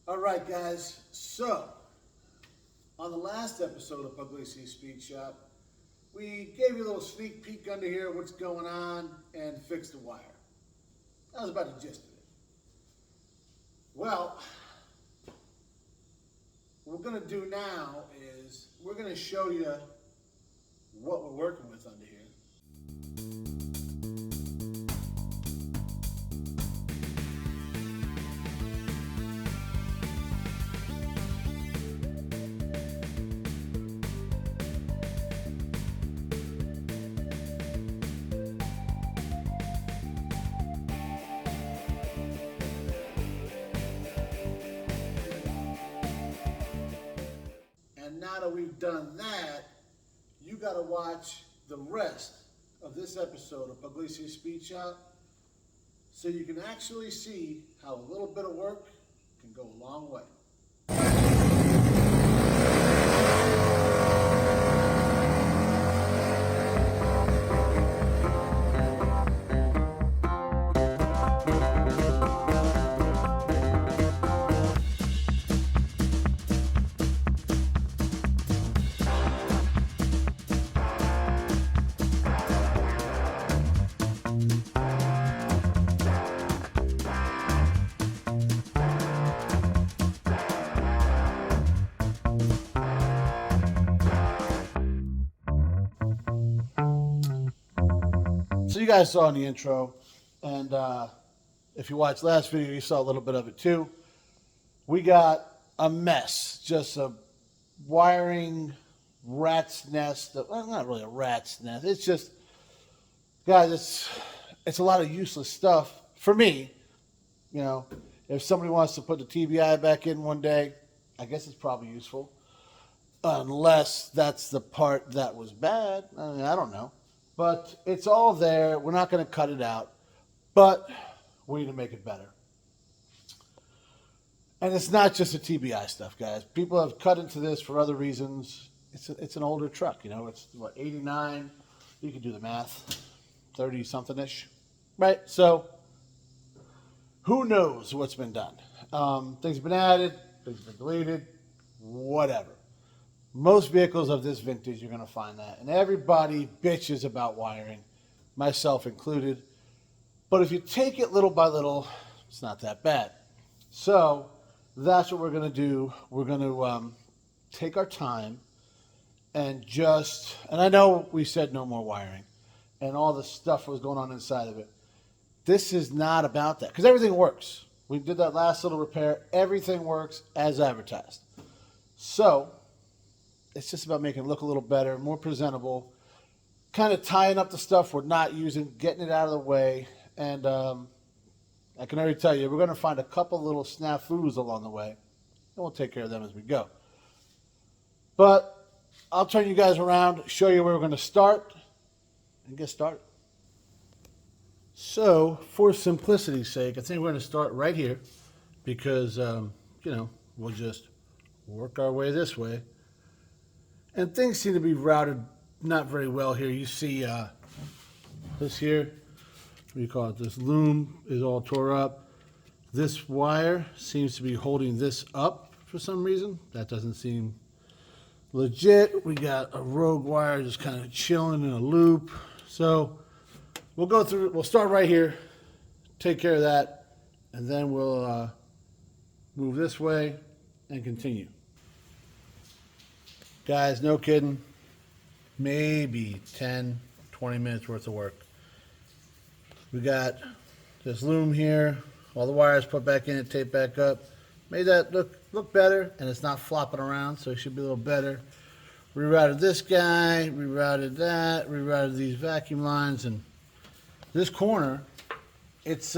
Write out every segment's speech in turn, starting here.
All right, guys. So, on the last episode of Pugliese Speed Shop, we gave you a little sneak peek under here, what's going on, and fixed the wire. That was about the gist of it. Well, what we're going to do now is we're going to show you what we're working with under here. And now that we've done that, you got to watch the rest of this episode of Pugliese Speed Shop so you can actually see how a little bit of work can go a long way. So you guys saw in the intro, and if you watched last video, you saw a little bit of it too. We got a mess, just a wiring rat's nest. Well, not really a rat's nest. It's just, guys, it's a lot of useless stuff for me. You know, if somebody wants to put the TBI back in one day, I guess it's probably useful. Unless that's the part that was bad. I mean, I don't know. But it's all there. We're not going to cut it out. But we need to make it better. And it's not just the TBI stuff, guys. People have cut into this for other reasons. It's an older truck, you know. It's, what, 89? You can do the math. 30-something-ish. Right? So, who knows what's been done? Things have been added. Things have been deleted. Whatever. Most vehicles of this vintage, you're going to find that. And everybody bitches about wiring, myself included. But if you take it little by little, it's not that bad. So that's what we're going to do. We're going to take our time and and I know we said no more wiring and all the stuff was going on inside of it. This is not about that because everything works. We did that last little repair. Everything works as advertised. So it's just about making it look a little better, more presentable, kind of tying up the stuff we're not using, getting it out of the way. And I can already tell you, we're going to find a couple little snafus along the way, and we'll take care of them as we go. But I'll turn you guys around, show you where we're going to start, and get started. So, for simplicity's sake, I think we're going to start right here because, we'll just work our way this way. And things seem to be routed not very well here. You see this here, what do you call it? This loom is all tore up. This wire seems to be holding this up for some reason. That doesn't seem legit. We got a rogue wire just kind of chilling in a loop. So we'll go through, we'll start right here, take care of that, and then we'll move this way and continue. Guys, no kidding, maybe 10, 20 minutes worth of work. We got this loom here, all the wires put back in it, taped back up. Made that look better, and it's not flopping around, so it should be a little better. Rerouted this guy, rerouted that, rerouted these vacuum lines, and this corner, it's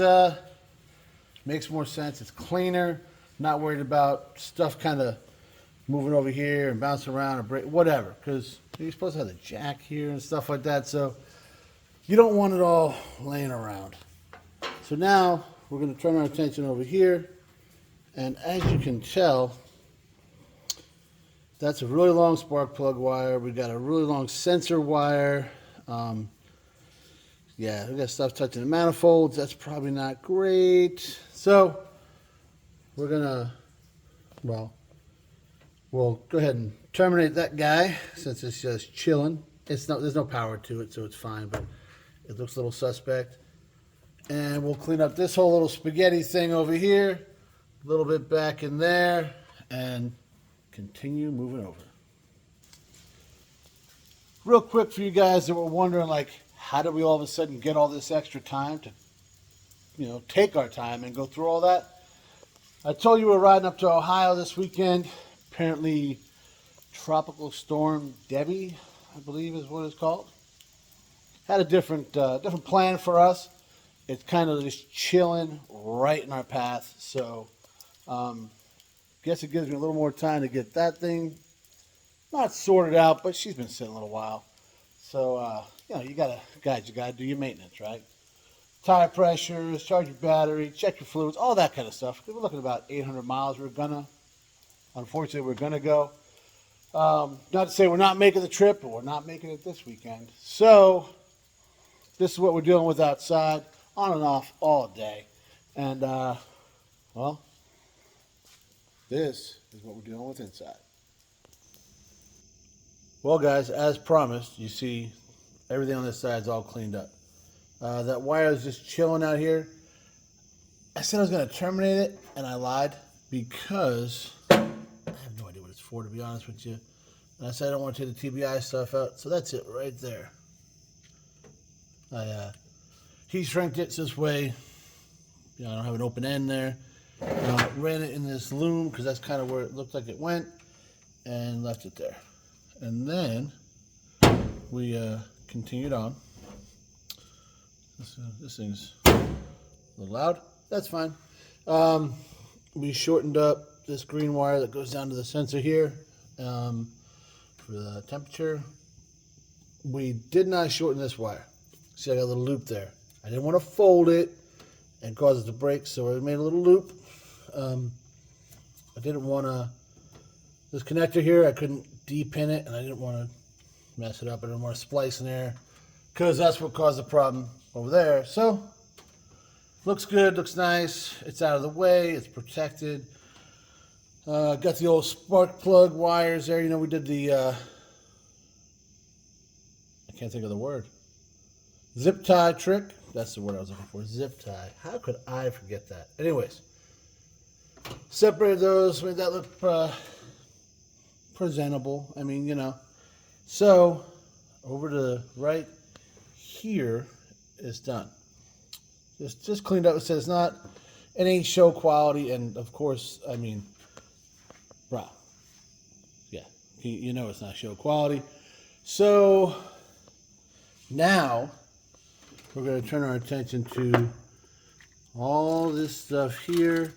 makes more sense. It's cleaner, not worried about stuff kind of moving over here and bouncing around or break, whatever, because you're supposed to have the jack here and stuff like that, so you don't want it all laying around. So now we're going to turn our attention over here, and as you can tell, that's a really long spark plug wire. We got a really long sensor wire. Yeah, we got stuff touching the manifolds. That's probably not great. So we're gonna well, we'll go ahead and terminate that guy since it's just chilling. There's no power to it, so it's fine, but it looks a little suspect. And we'll clean up this whole little spaghetti thing over here, a little bit back in there, and continue moving over. Real quick for you guys that were wondering, like, how did we all of a sudden get all this extra time to, take our time and go through all that? I told you we're riding up to Ohio this weekend. Apparently, Tropical Storm Debbie, I believe is what it's called, had a different plan for us. It's kind of just chilling right in our path. So, guess it gives me a little more time to get that thing not sorted out, but she's been sitting a little while. So, you gotta do your maintenance, right? Tire pressures, charge your battery, check your fluids, all that kind of stuff. We're looking at about 800 miles. Unfortunately, we're gonna go. Not to say we're not making the trip, but we're not making it this weekend. So, this is what we're dealing with outside, on and off all day. And, this is what we're dealing with inside. Well, guys, as promised, you see everything on this side is all cleaned up. That wire is just chilling out here. I said I was going to terminate it, and I lied because I have no idea what it's for, to be honest with you. And I said I don't want to take the TBI stuff out, so that's it right there. I heat shrinked it this way. I don't have an open end there. Ran it in this loom because that's kind of where it looked like it went, and left it there. And then we continued on. This thing's a little loud. That's fine. We shortened up this green wire that goes down to the sensor here for the temperature. We did not shorten this wire. See, I got a little loop there. I didn't want to fold it and cause it to break, so I made a little loop. I didn't want to, this connector here, I couldn't depin it, and I didn't want to mess it up. I didn't want to splice in there because that's what caused the problem over there. So, looks good, looks nice. It's out of the way, it's protected. Got the old spark plug wires there. We did the, I can't think of the word. Zip tie trick. That's the word I was looking for. Zip tie. How could I forget that? Anyways, separated those, made that look presentable. So over to the right here is done. Just cleaned up. It says not any show quality, and of course, bro, yeah, it's not show quality. So now we're going to turn our attention to all this stuff here,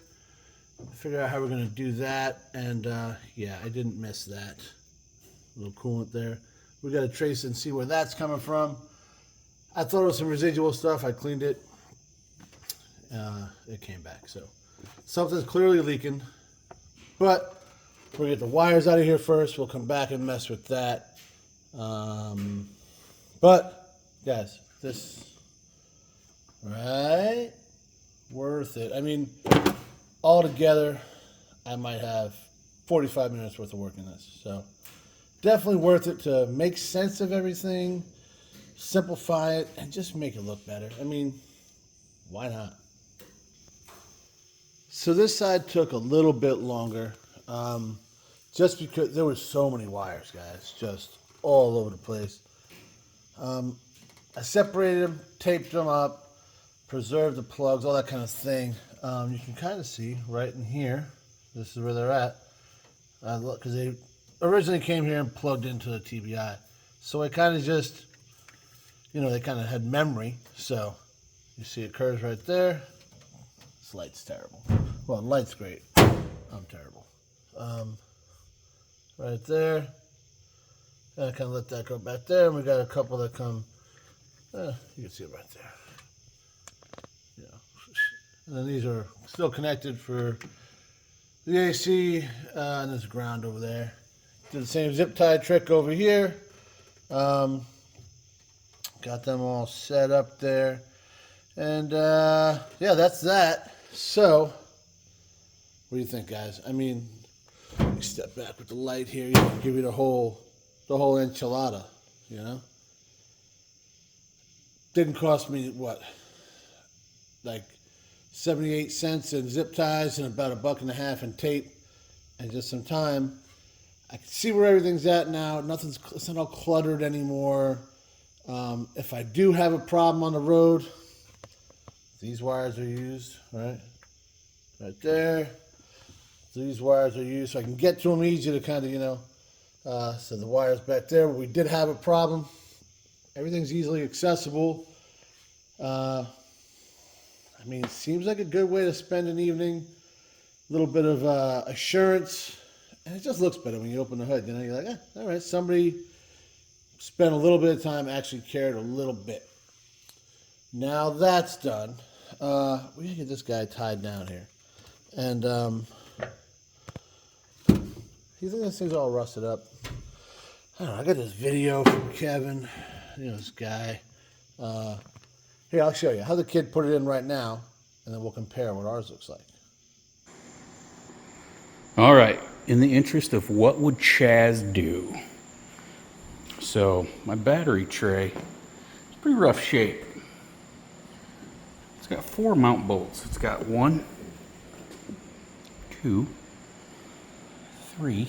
figure out how we're going to do that. And yeah, I didn't miss that little coolant there. We got to trace and see where that's coming from. I thought it was some residual stuff. I cleaned it. It came back. So something's clearly leaking, but we'll get the wires out of here first. We'll come back and mess with that. But guys, this, right? Worth it. All together, I might have 45 minutes worth of work in this. So definitely worth it to make sense of everything, simplify it, and just make it look better. Why not? So this side took a little bit longer, just because there were so many wires, guys, just all over the place. I separated them, taped them up, preserved the plugs, all that kind of thing. You can kind of see right in here, this is where they're at, because they originally came here and plugged into the TBI. So I kind of just, they kind of had memory. So you see it curves right there. This light's terrible. Well, the light's great. I'm terrible. Right there. And I kind of let that go back there. And we got a couple that come, you can see it right there. And then these are still connected for the AC, and there's ground over there. Did the same zip tie trick over here. Got them all set up there. And yeah, that's that. So, what do you think, guys? Let me step back with the light here. You can give you the whole enchilada, you know. Didn't cost me what, like 78 cents in zip ties and about $1.50 in tape, and just some time. I can see where everything's at now. It's not all cluttered anymore. If I do have a problem on the road, these wires are used, right there. These wires are used, so I can get to them easy to kind of, you know. So the wires back there, but we did have a problem. Everything's easily accessible. I mean, it seems like a good way to spend an evening. A little bit of assurance, and it just looks better when you open the hood. You know, you're like, all right, somebody spent a little bit of time, actually cared a little bit. Now that's done. We gotta get this guy tied down here, and you think this thing's all rusted up? I don't know. I got this video from Kevin, you know, this guy. Here, I'll show you how the kid put it in right now, and then we'll compare what ours looks like. All right, in the interest of what would Chaz do? So my battery tray is pretty rough shape. It's got 4 mount bolts. It's got 1, 2, 3,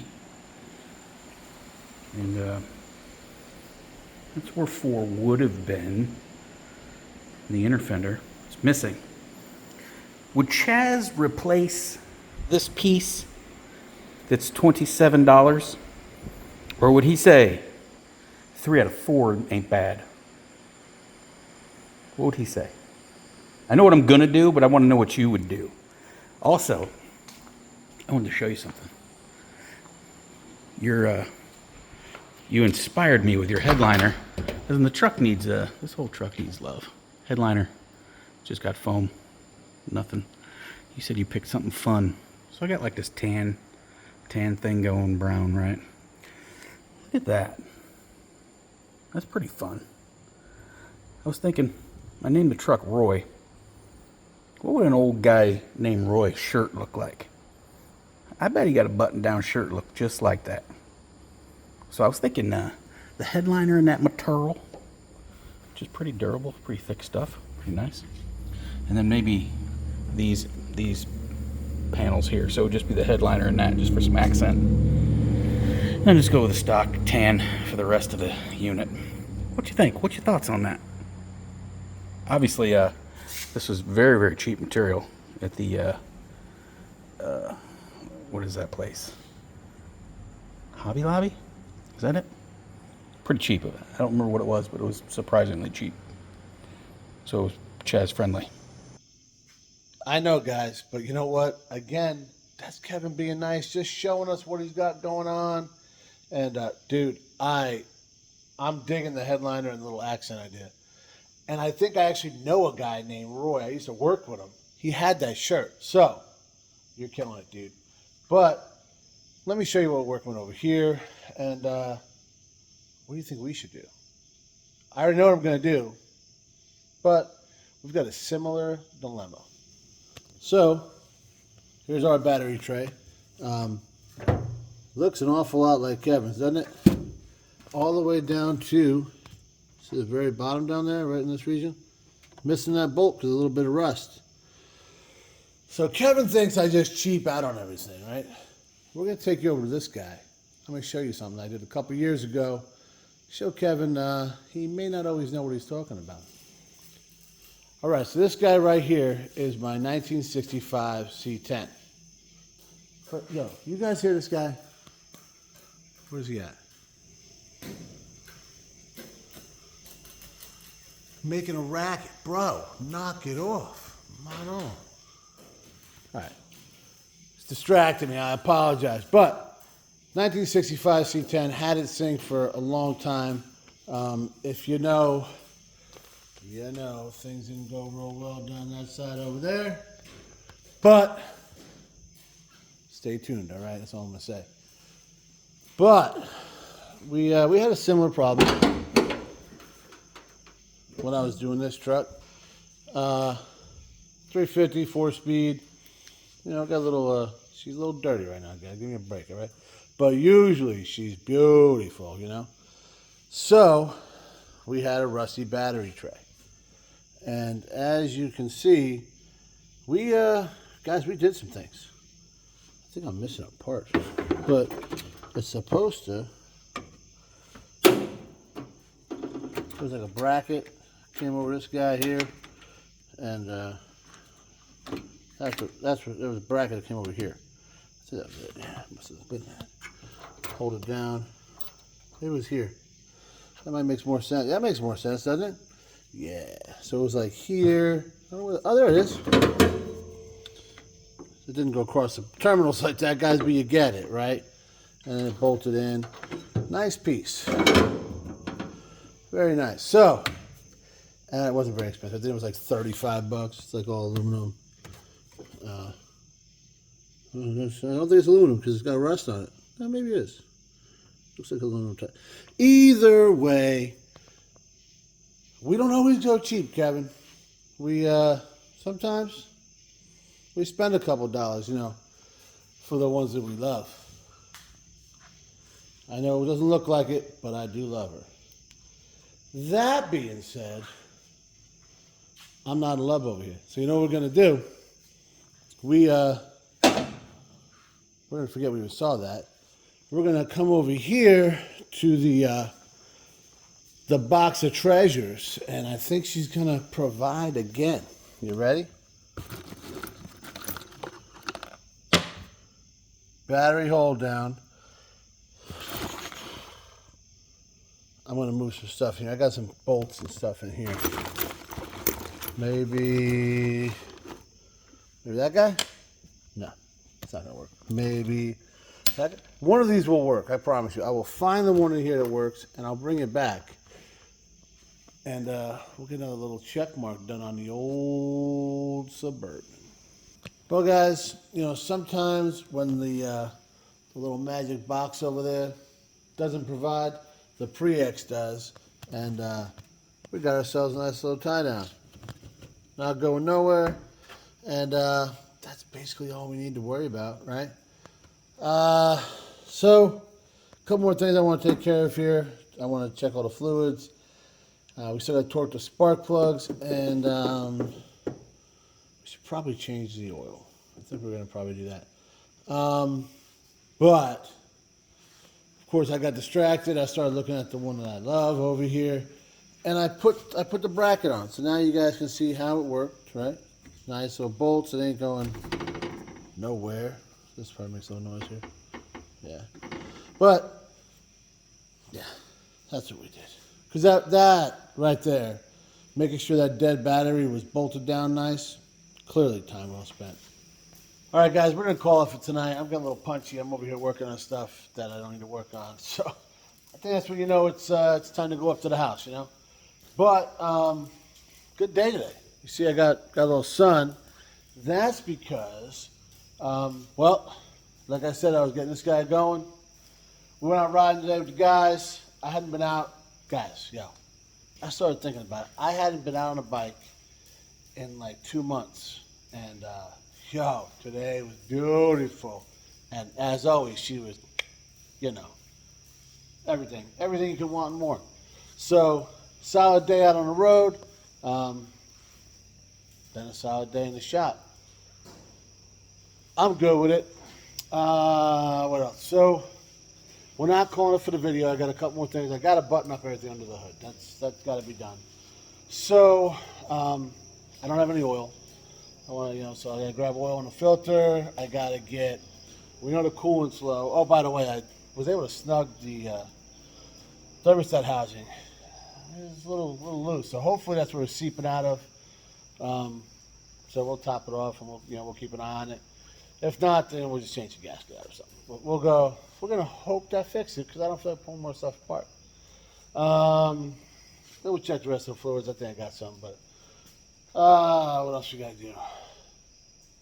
and that's where 4 would have been. The inner fender is missing. Would Chaz replace this piece that's $27? Or would he say 3 out of 4 ain't bad? What would he say? I know what I'm gonna do, but I want to know what you would do. Also, I wanted to show you something. You inspired me with your headliner, because the truck needs this whole truck needs love. Headliner just got foam, nothing. You said you picked something fun, so I got like this tan thing going, brown, right? Look at that. That's pretty fun. I was thinking, I named the truck Roy. What would an old guy named Roy shirt look like? I bet he got a button-down shirt look just like that. So I was thinking the headliner in that material, which is pretty durable, pretty thick stuff, pretty nice. And then maybe these panels here, so it would just be the headliner in that, just for some accent. And then just go with the stock tan for the rest of the unit. What you think? What's your thoughts on that? Obviously, this was very, very cheap material at the, what is that place? Hobby Lobby? Is that it? Pretty cheap. I don't remember what it was, but it was surprisingly cheap. So it was Chaz friendly. I know, guys, but you know what? Again, that's Kevin being nice, just showing us what he's got going on. And dude, I'm digging the headliner and the little accent idea. And I think I actually know a guy named Roy. I used to work with him. He had that shirt. So, you're killing it, dude. But let me show you what we're working with over here. And what do you think we should do? I already know what I'm going to do. But we've got a similar dilemma. So, here's our battery tray. Looks an awful lot like Kevin's, doesn't it? All the way down to, see the very bottom down there, right in this region? Missing that bolt because of a little bit of rust. So Kevin thinks I just cheap out on everything, right? We're going to take you over to this guy. I'm going to show you something I did a couple years ago. Show Kevin, he may not always know what he's talking about. All right, so this guy right here is my 1965 C10. Yo, you guys hear this guy? Where's he at? Making a racket. Bro, knock it off. Come on. All right. It's distracting me. I apologize. But 1965 C10 had its thing for a long time. If you know, things didn't go real well down that side over there. But stay tuned, all right? That's all I'm going to say. But we had a similar problem when I was doing this truck. 350, 4-speed. You know, got a little She's a little dirty right now, guys. Give me a break, all right? But usually she's beautiful, you know? So we had a rusty battery tray. And as you can see, we, guys, we did some things. I think I'm missing a part. But it's supposed to. There's like a bracket. Came over this guy here. And that's what, there was a bracket that came over here. See that was it. Yeah, must have been that. Hold it down. It was here. That might make more sense. That makes more sense, doesn't it? Yeah. So it was like here. Oh, there it is. It didn't go across the terminals like that, guys, but you get it, right? And then it bolted in. Nice piece. Very nice. So, and it wasn't very expensive. I think it was like $35. It's like all aluminum. I don't think it's aluminum because it's got rust on it. Oh, maybe it is. Looks like aluminum type. Either way, we don't always go cheap, Kevin. We sometimes we spend a couple dollars, you know, for the ones that we love. I know it doesn't look like it, but I do love her. That being said, I'm not in love over here. So you know what we're gonna do? We're gonna forget we even saw that. We're gonna come over here to the box of treasures, and I think she's gonna provide again. You ready? Battery hold down. I'm gonna move some stuff here. I got some bolts and stuff in here. Maybe that guy? No, it's not gonna work. Maybe that guy? One of these will work. I promise you. I will find the one in here that works, and I'll bring it back. And we'll get another little check mark done on the old Suburban. Well, guys, you know, sometimes when the little magic box over there doesn't provide, the Pre-X does. And we got ourselves a nice little tie down. Not going nowhere. And that's basically all we need to worry about, right? So, a couple more things I want to take care of here. I want to check all the fluids. We still got to torque the spark plugs, and we should probably change the oil. I think we're going to probably do that. But, of course, I got distracted. I started looking at the one that I love over here, and I put the bracket on. So now you guys can see how it worked, right? Nice little bolts. It ain't going nowhere. This probably makes a little noise here. Yeah. But, yeah, that's what we did. Because that right there, making sure that dead battery was bolted down nice, clearly time well spent. All right, guys, we're going to call it for tonight. I'm getting a little punchy. I'm over here working on stuff that I don't need to work on. So I think that's when you know it's time to go up to the house, you know. But good day today. You see I got a little sun. That's because, well, like I said, I was getting this guy going. We went out riding today with the guys. I hadn't been out. Guys, yo, I started thinking about it. I hadn't been out on a bike in like 2 months. And, yo, today was beautiful. And as always, she was, you know, everything you could want and more. So, solid day out on the road. Then a solid day in the shop. I'm good with it. What else? So, we're not calling it for the video. I got a couple more things. I got to button up everything under the hood. That's got to be done. So, I don't have any oil. I want to, you know, so I got to grab oil in the filter. I got to get, we know the coolant's low. Oh, by the way, I was able to snug the thermostat housing. It's a little loose. So hopefully that's where it's seeping out of. So we'll top it off and we'll keep an eye on it. If not, then we'll just change the gasket out or something. But we'll go. We're gonna hope that fixes it because I don't feel like pulling more stuff apart. Then we'll check the rest of the fluids. I think I got some, but what else we gotta do?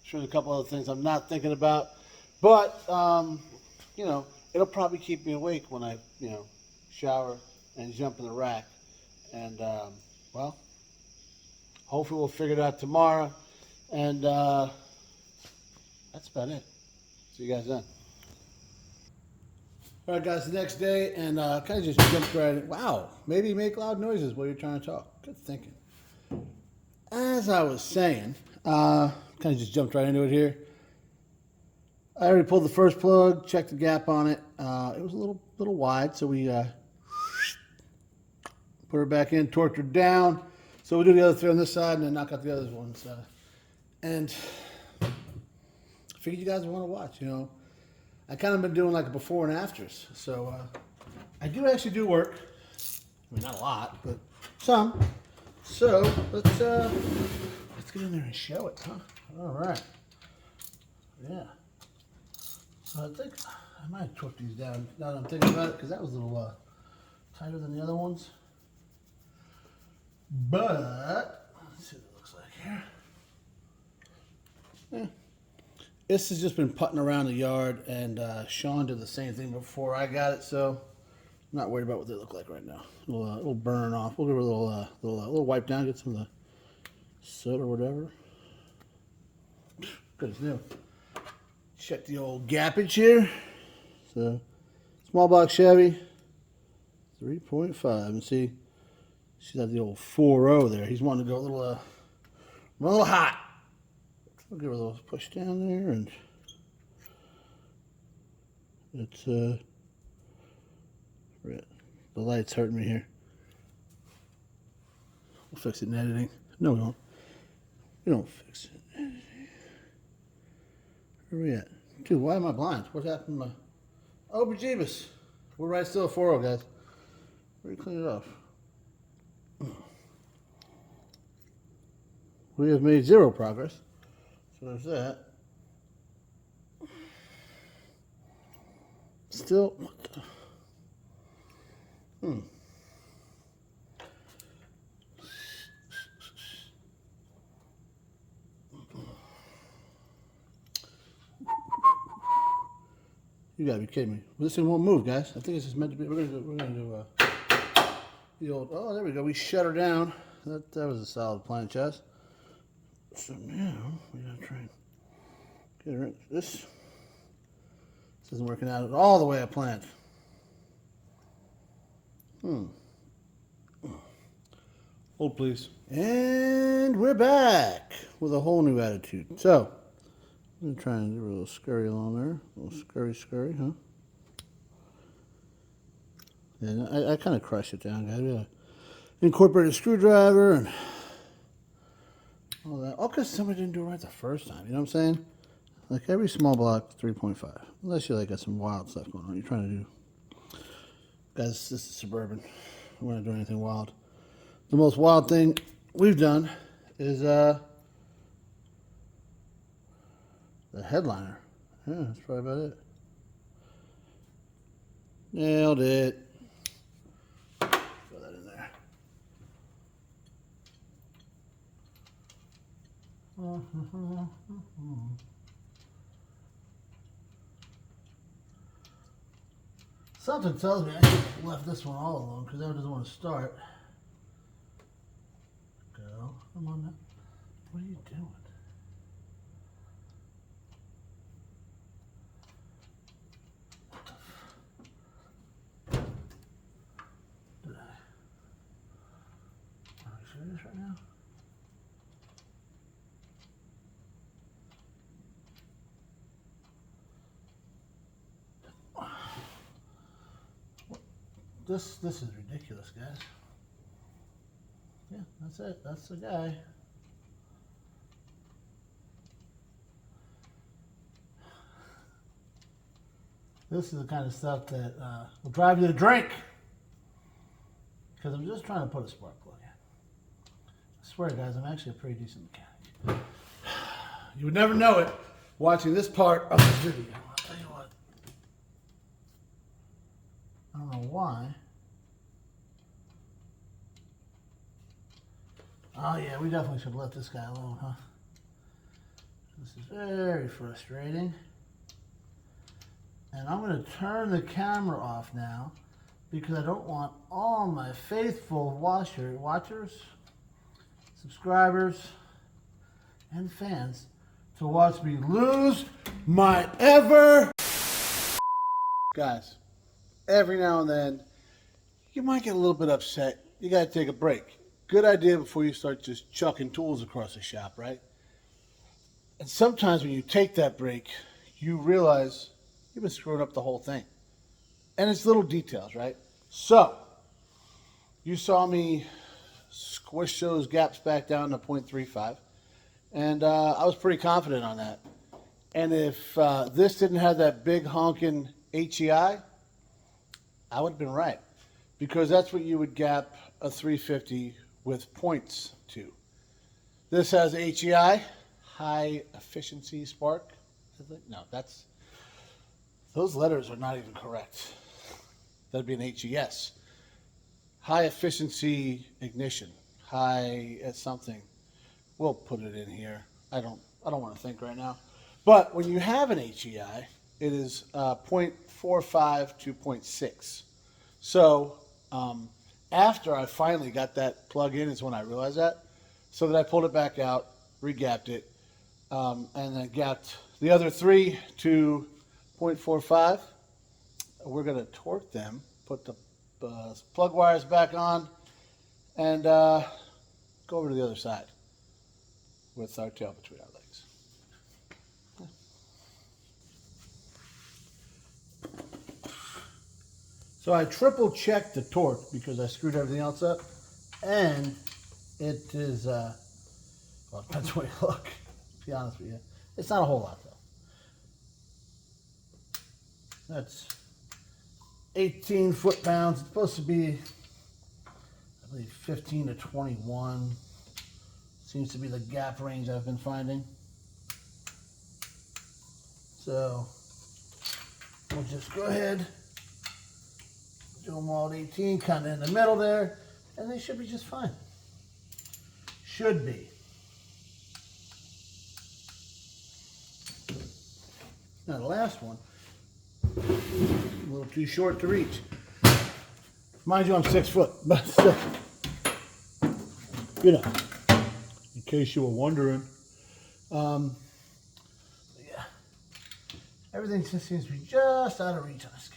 Sure, there's a couple other things I'm not thinking about, but you know, it'll probably keep me awake when I shower and jump in the rack. And well, hopefully we'll figure it out tomorrow. And that's about it. See you guys then. All right, guys, the next day, and kind of just jumped right in. Wow, maybe make loud noises while you're trying to talk. Good thinking. As I was saying, kind of just jumped right into it here. I already pulled the first plug, checked the gap on it. It was a little wide, so we put her back in, torqued her down. So we'll do the other three on this side and then knock out the other ones. And I figured you guys would want to watch, you know. I kind of been doing like a before and afters. So I do actually do work. I mean, not a lot, but some. So let's get in there and show it, huh? All right. Yeah. I think I might have torqued these down now that I'm thinking about it, because that was a little tighter than the other ones. But let's see what it looks like here. Yeah. This has just been putting around the yard, and Sean did the same thing before I got it, so I'm not worried about what they look like right now. It'll burn off. We'll give it a little wipe down, get some of the soot or whatever. Good as new. Check the old gappage here. So, small block Chevy, 3.5, and see, she's got the old 4.0 there. He's wanting to go a little hot. We'll give her a little push down there, and it's the light's hurting me here. We'll fix it in editing. No, we won't. We don't fix it. Where are we at? Dude, why am I blind? What happened to my... Oh, bejeebus. We're right still at 4.0, guys. We're gonna clean it off. We have made zero progress. So there's that. Still, what the... You gotta be kidding me. Well, this thing won't move, guys. I think it's just meant to be. We're gonna do the old. Oh, there we go. We shut her down. That was a solid plan, Chaz. So now we gotta try and get her in. This isn't working out at all the way I planned. Hold, please. And we're back with a whole new attitude. So, I'm going to try and do a little scurry along there. A little scurry, huh? And I kind of crushed it down, guys. We got to incorporate a screwdriver and all that. All because somebody didn't do it right the first time. You know what I'm saying? Like every small block, 3.5. Unless you like got some wild stuff going on. You're trying to do... Guys, this is Suburban. We're not doing anything wild. The most wild thing we've done is the headliner. Yeah, that's probably about it. Nailed it. Throw that in there. Something tells me I should have left this one all alone because that one doesn't want to start. Go. Come on now. What are you doing? What the Did I? Are we serious right now? This is ridiculous, guys. Yeah, that's it. That's the guy. This is the kind of stuff that will drive you to drink. Because I'm just trying to put a spark plug in. I swear, guys, I'm actually a pretty decent mechanic. You would never know it watching this part of this video. I'll tell you what. I don't know why. Oh yeah, we definitely should let this guy alone, huh? This is very frustrating. And I'm going to turn the camera off now because I don't want all my faithful watchers, subscribers, and fans to watch me lose might ever. Guys, every now and then, you might get a little bit upset. You got to take a break. Good idea before you start just chucking tools across the shop, right? And sometimes when you take that break, you realize you've been screwing up the whole thing. And it's little details, right? So, you saw me squish those gaps back down to 0.35. And I was pretty confident on that. And if this didn't have that big honking HEI, I would have been right. Because that's what you would gap a 350 with points to. This has HEI, high efficiency spark. No, those letters are not even correct. That'd be an HES. High efficiency ignition. High something. We'll put it in here. I don't want to think right now. But when you have an HEI, it is 0.45 to 0.6. So after I finally got that plug in is when I realized that. So that I pulled it back out, regapped it, and then gapped the other three to 0.45. We're going to torque them, put the plug wires back on, and go over to the other side with our tail between our legs. So I triple checked the torque because I screwed everything else up, and it is, well, it depends where you look, to be honest with you. It's not a whole lot, though. That's 18 foot-pounds. It's supposed to be, I believe, 15 to 21. Seems to be the gap range I've been finding. So we'll just go ahead, do them all at 18, kind of in the middle there, and they should be just fine. Should be. Now the last one, a little too short to reach. Mind you, I'm 6 foot, but still, you know, in case you were wondering. Yeah, everything just seems to be just out of reach on this guy.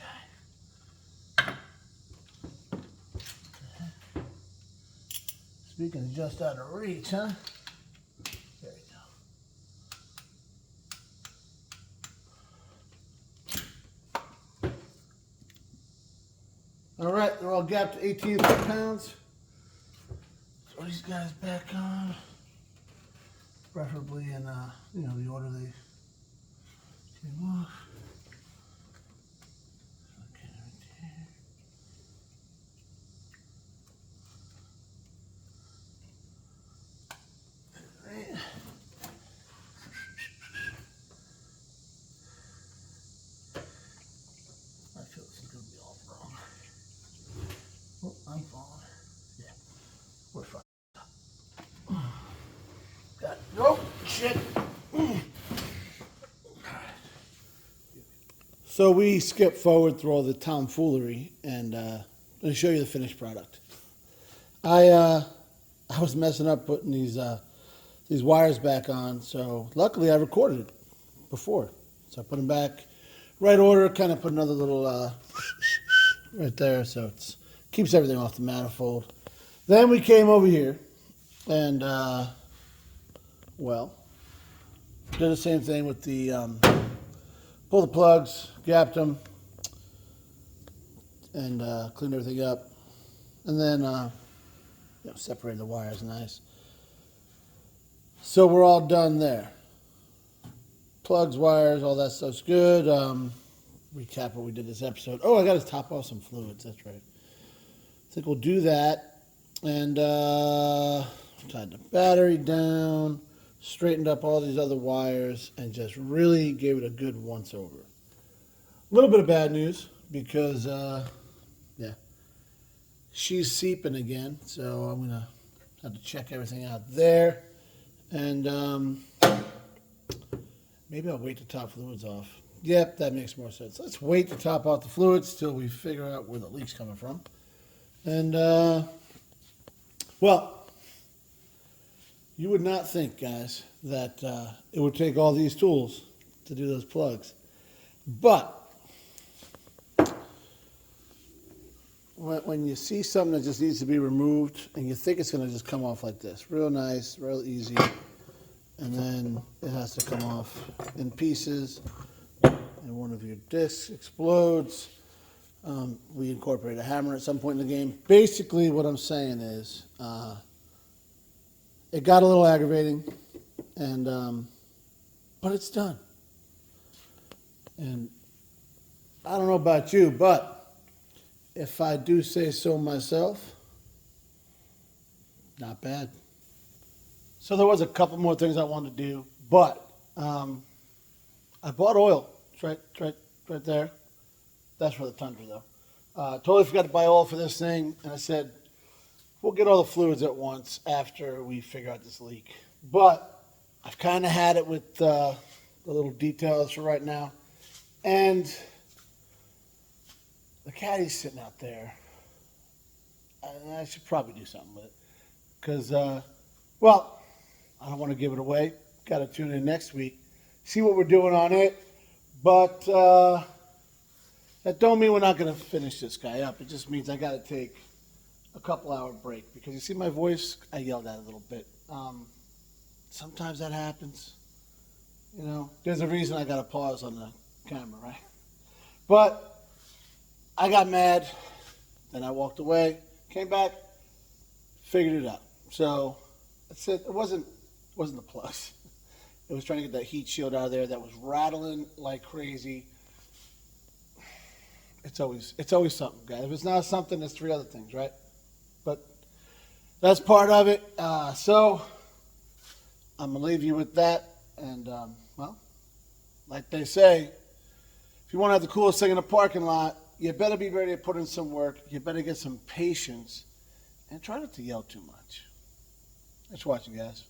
Speaking of just out of reach, huh? There you go. All right, they're all gapped to 18 foot-pounds. Throw these guys back on, preferably in the order they came off. Okay, right there. Right. I feel this is gonna be all wrong. Oh, I'm falling. Yeah, we're fine. Got no shit. So we skip forward through all the tomfoolery and I'm gonna show you the finished product. I was messing up putting these wires back on, so luckily I recorded it before. So I put them back, right order, kind of put another little right there, so it keeps everything off the manifold. Then we came over here and well, did the same thing with the pull the plugs, gapped them, and cleaned everything up, and then separated the wires nice. So we're all done there. Plugs, wires, all that stuff's good. Recap what we did this episode. Oh, I got to top off some fluids. That's right. I think we'll do that. And tied the battery down, straightened up all these other wires, and just really gave it a good once over. A little bit of bad news because, she's seeping again. So I'm going to have to check everything out there. And maybe I'll wait to top fluids off. Yep, that makes more sense. Let's wait to top out the fluids till we figure out where the leak's coming from. And, well, you would not think, guys, that it would take all these tools to do those plugs. But when you see something that just needs to be removed and you think it's going to just come off like this, real nice, real easy, and then it has to come off in pieces, and one of your discs explodes. We incorporate a hammer at some point in the game. Basically, what I'm saying is, it got a little aggravating, and but it's done. And I don't know about you, but if I do say so myself, not bad. So there was a couple more things I wanted to do, but I bought oil. It's right there. That's for the Tundra, though. Totally forgot to buy oil for this thing, and I said, we'll get all the fluids at once after we figure out this leak. But I've kind of had it with the little details for right now. And the caddy's sitting out there. I should probably do something with it. Because, well, I don't want to give it away. Got to tune in next week. See what we're doing on it. But that don't mean we're not going to finish this guy up. It just means I got to take a couple-hour break. Because you see my voice? I yelled at it a little bit. Sometimes that happens. You know, there's a reason I got to pause on the camera, right? But I got mad. Then I walked away. Came back. Figured it out. So that's it. It wasn't a plus. It was trying to get that heat shield out of there that was rattling like crazy. It's always something, guys. If it's not something, it's three other things, right? But that's part of it. So I'm gonna leave you with that. And well, like they say, if you want to have the coolest thing in the parking lot, you better be ready to put in some work. You better get some patience, and try not to yell too much. Thanks for watching, guys.